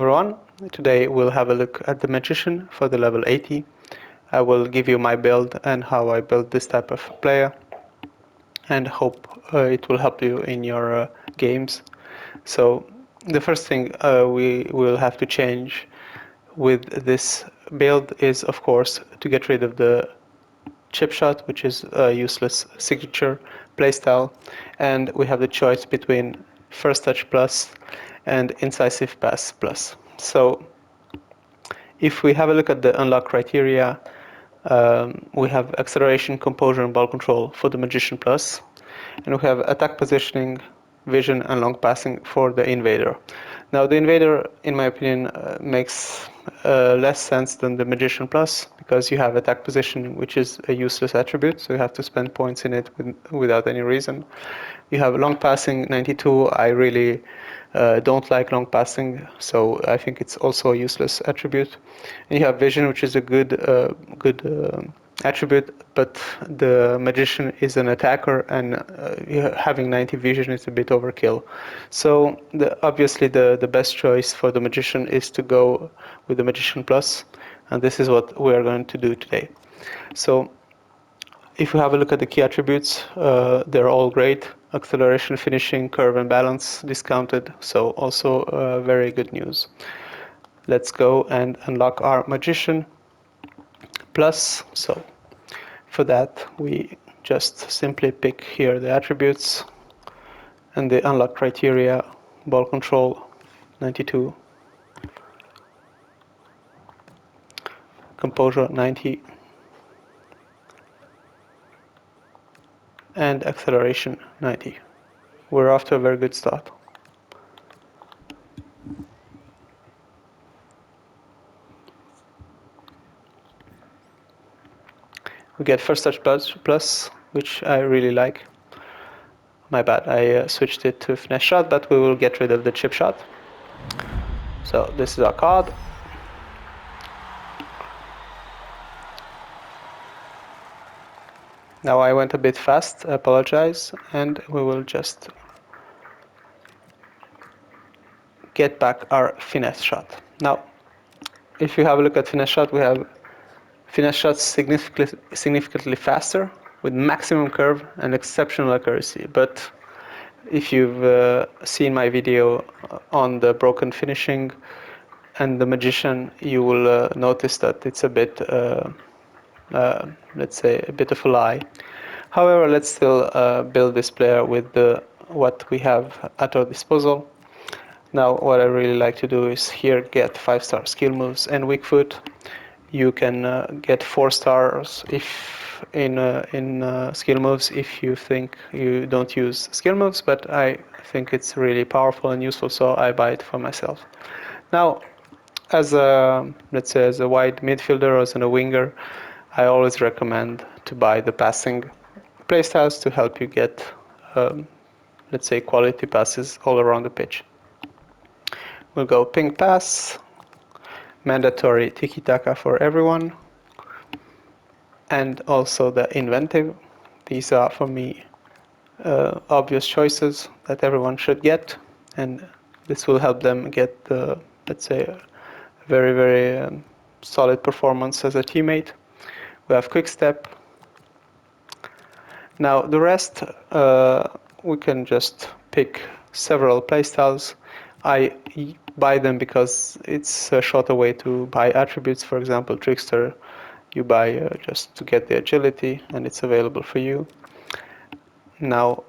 Everyone, today we'll have a look at the Magician for the level 80. I will give you my build and how I built this type of player, and hope it will help you in your games. So the first thing we will have to change with this build is, of course, to get rid of the chip shot, which is a useless signature playstyle, and we have the choice between first touch plus and incisive pass plus. So if we have a look at the unlock criteria, we have acceleration, composure, and ball control for the Magician Plus, and we have attack positioning, vision, and long passing for the Invader. Now, the Invader, in my opinion, makes less sense than the Magician Plus because you have attack positioning, which is a useless attribute, so you have to spend points in it without any reason. You have long passing 92. I really don't like long passing, so I think it's also a useless attribute. And you have vision, which is a good attribute, but the Magician is an attacker, and having 90 vision is a bit overkill. So obviously the best choice for the Magician is to go with the Magician Plus, and this is what we are going to do today. So if we have a look at the key attributes, they're all great. Acceleration, finishing, curve, and balance discounted, so also very good news. Let's go and unlock our Magician Plus. So for that, we just simply pick here the attributes and the unlock criteria: ball control 92, composure 90, and acceleration 90. We're off to a very good start. We get first touch plus, which I really like. My bad, I switched it to finesse shot, but we will get rid of the chip shot. So this is our card. Now I went a bit fast, I apologize, and we will just get back our finesse shot. Now, if you have a look at finesse shot, we have finesse shots significantly faster with maximum curve and exceptional accuracy. But if you've seen my video on the broken finishing and the Magician, you will notice that it's a bit, let's say, a bit of a lie. However, let's still build this player with what we have at our disposal. Now, what I really like to do is here get 5-star skill moves and weak foot. You can get 4 stars if in skill moves if you think you don't use skill moves, but I think it's really powerful and useful, so I buy it for myself. Now, as a, let's say, as a wide midfielder or as a winger, I always recommend to buy the passing playstyles to help you get, let's say, quality passes all around the pitch. We'll go ping pass, mandatory tiki-taka for everyone, and also the inventive. These are, for me, obvious choices that everyone should get, and this will help them get, let's say, a very, very solid performance as a teammate. We have quick step. Now the rest, we can just pick several playstyles. I buy them because it's a shorter way to buy attributes. For example, Trickster, you buy just to get the agility, and it's available for you. Now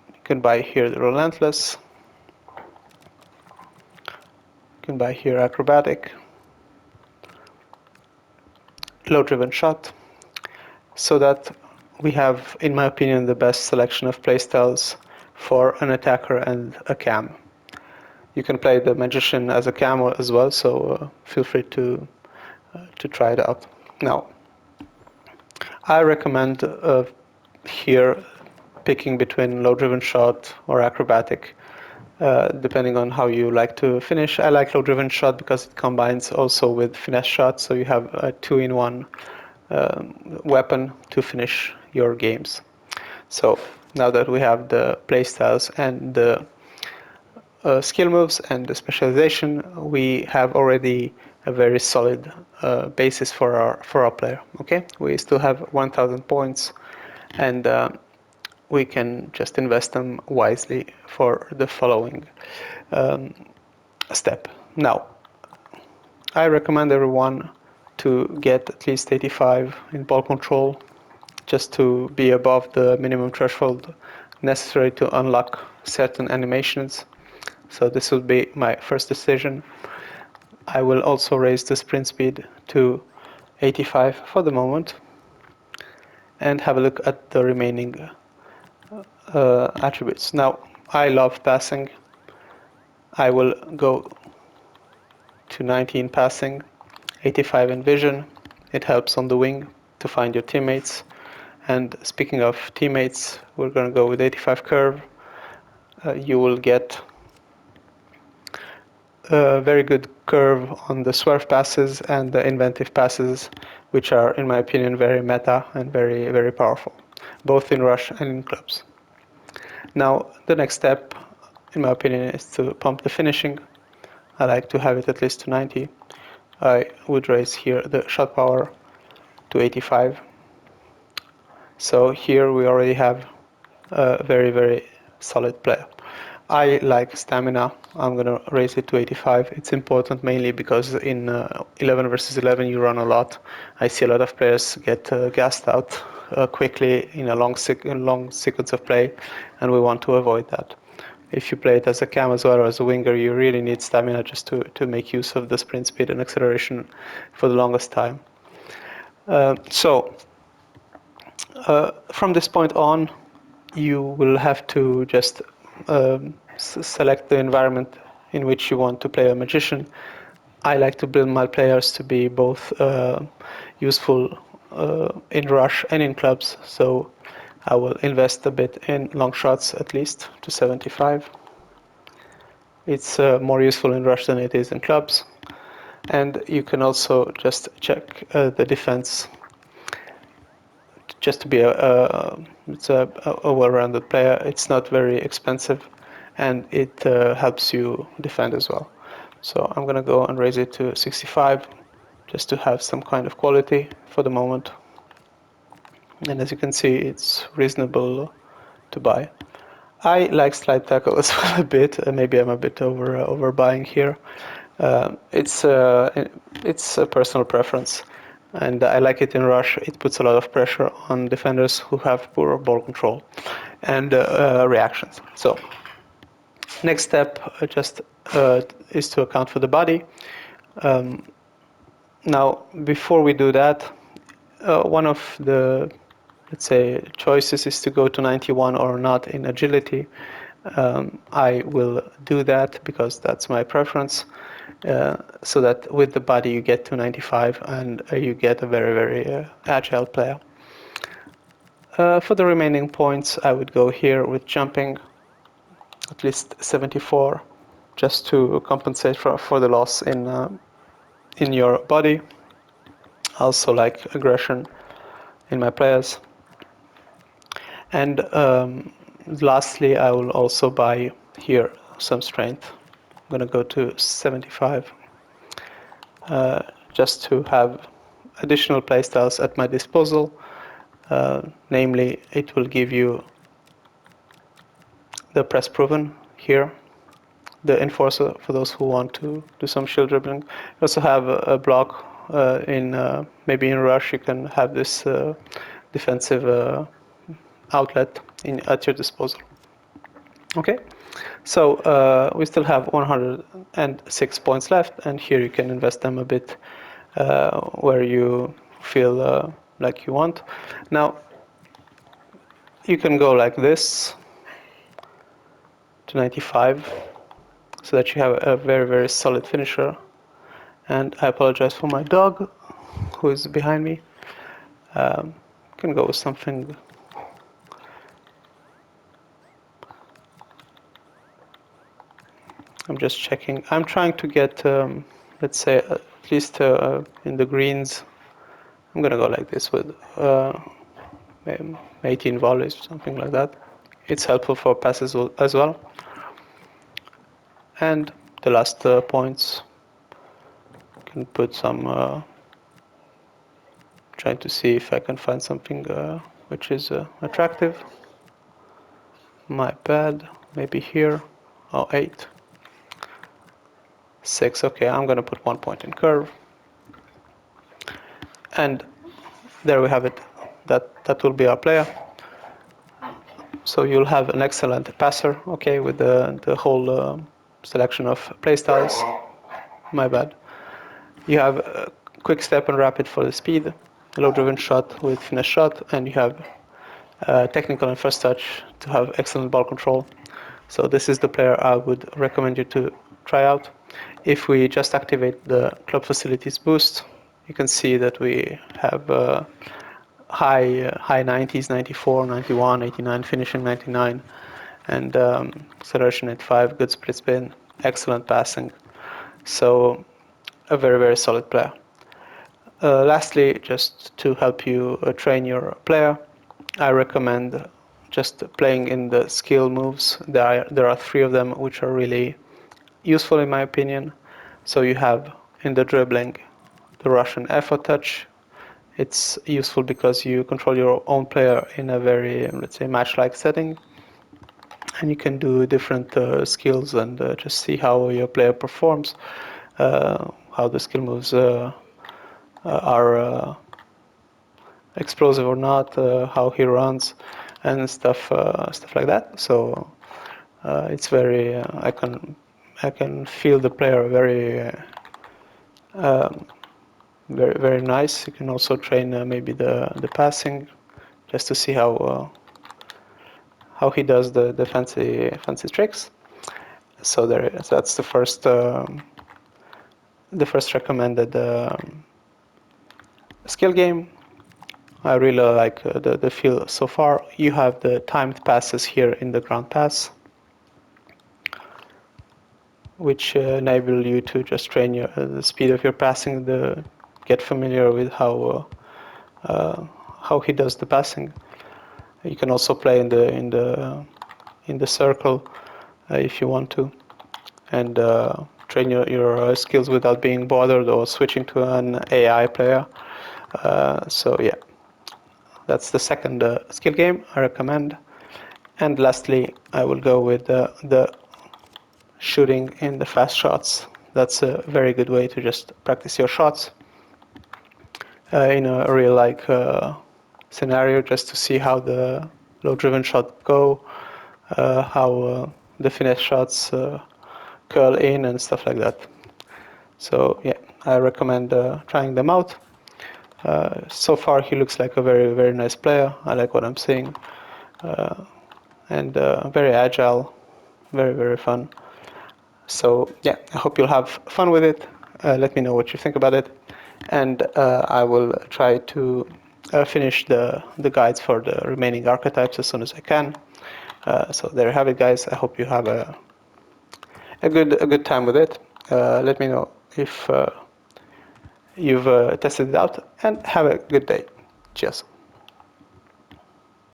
you can buy here the Relentless. You can buy here Acrobatic, Low-Driven Shot, so that we have, in my opinion, the best selection of playstyles for an attacker and a cam. You can play the Magician as a cam as well, so feel free to try it out. Now, I recommend here picking between low-driven shot or acrobatic, depending on how you like to finish. I like low-driven shot because it combines also with finesse shot, so you have a 2-in-1 weapon to finish your games. So now that we have the playstyles and the skill moves and the specialization, we have already a very solid basis for our player. Okay, we still have 1,000 points, and we can just invest them wisely for the following step. Now, I recommend everyone to get at least 85 in ball control, just to be above the minimum threshold necessary to unlock certain animations. So this will be my first decision. I will also raise the sprint speed to 85 for the moment and have a look at the remaining attributes. Now, I love passing. I will go to 19 passing, 85 in vision. It helps on the wing to find your teammates. And speaking of teammates, we're going to go with 85 curve. You will get a very good curve on the swerve passes and the inventive passes, which are, in my opinion, very meta and very, very powerful, both in rush and in clubs. Now, the next step, in my opinion, is to pump the finishing. I like to have it at least to 90. I would raise here the shot power to 85. So here we already have a very, very solid player. I like stamina. I'm going to raise it to 85. It's important mainly because in 11 versus 11 you run a lot. I see a lot of players get gassed out quickly in a long sequence of play, and we want to avoid that. If you play it as a cam as well or as a winger, you really need stamina just to make use of the sprint speed and acceleration for the longest time. From this point on, you will have to just select the environment in which you want to play a magician. I like to build my players to be both useful in rush and in clubs, so I will invest a bit in long shots at least to 75. It's more useful in rush than it is in clubs. And you can also just check the defense just to be it's a well-rounded player. It's not very expensive, and it helps you defend as well. So I'm gonna go and raise it to 65, just to have some kind of quality for the moment. And as you can see, it's reasonable to buy. I like slide tackle as well a bit. Maybe I'm a bit overbuying here. It's a personal preference, and I like it in rush. It puts a lot of pressure on defenders who have poor ball control and reactions. So next step is to account for the body. Now, before we do that, one of the, let's say, choices is to go to 91 or not in agility. I will do that because that's my preference, so that with the body you get to 95 and you get a very, very agile player. For the remaining points, I would go here with jumping, at least 74, just to compensate for the loss in your body. Also like aggression in my players. And lastly, I will also buy here some strength. I'm going to go to 75, just to have additional playstyles at my disposal. Namely, it will give you the press proven here, the enforcer for those who want to do some shield dribbling. You also have a block in maybe in rush. You can have this defensive outlet at your disposal. Okay, so we still have 106 points left, and here you can invest them a bit where you feel like you want. Now, you can go like this to 95, so that you have a very, very solid finisher. And I apologize for my dog, who is behind me. You can go with something. I'm just checking. I'm trying to get, let's say, at least in the greens. I'm gonna go like this with 18 volleys, something like that. It's helpful for passes as well. And the last points, can put some, trying to see if I can find something which is attractive. My bad, maybe here. Oh, 8. 6, okay, I'm gonna put 1 point in curve. And there we have it. That will be our player. So you'll have an excellent passer, okay, with the whole selection of playstyles. My bad. You have a quick step and rapid for the speed, low-driven shot with finesse shot, and you have technical and first touch to have excellent ball control. So this is the player I would recommend you to try out. If we just activate the club facilities boost, you can see that we have high 90s, 94, 91, 89, finishing 99, and acceleration 85, good split spin, excellent passing. So a very, very solid player. Lastly, just to help you train your player, I recommend just playing in the skill moves. There are 3 of them which are really useful in my opinion. So you have in the dribbling the Russian effort touch. It's useful because you control your own player in a very, let's say, match-like setting, and you can do different skills and just see how your player performs, how the skill moves are explosive or not, how he runs, and stuff like that. So it's very I can feel the player very very nice. You can also train maybe the passing, just to see how he does the fancy tricks. So that's the first recommended skill game. I really like the feel so far. You have the timed passes here in the ground pass, which enable you to just train the speed of your passing, get familiar with how he does the passing. You can also play in the circle if you want to, and train your skills without being bothered or switching to an AI player. So yeah, that's the second skill game I recommend. And lastly, I will go with the shooting in the fast shots. That's a very good way to just practice your shots in a real scenario, just to see how the low-driven shot go, how the finesse shots curl in and stuff like that. So yeah, I recommend trying them out. So far, he looks like a very, very nice player. I like what I'm seeing, and very agile, very, very fun. So yeah, I hope you'll have fun with it. Let me know what you think about it, and I will try to finish the guides for the remaining archetypes as soon as I can. So there you have it, guys. I hope you have a good time with it. Let me know if you've tested it out, and have a good day. Cheers.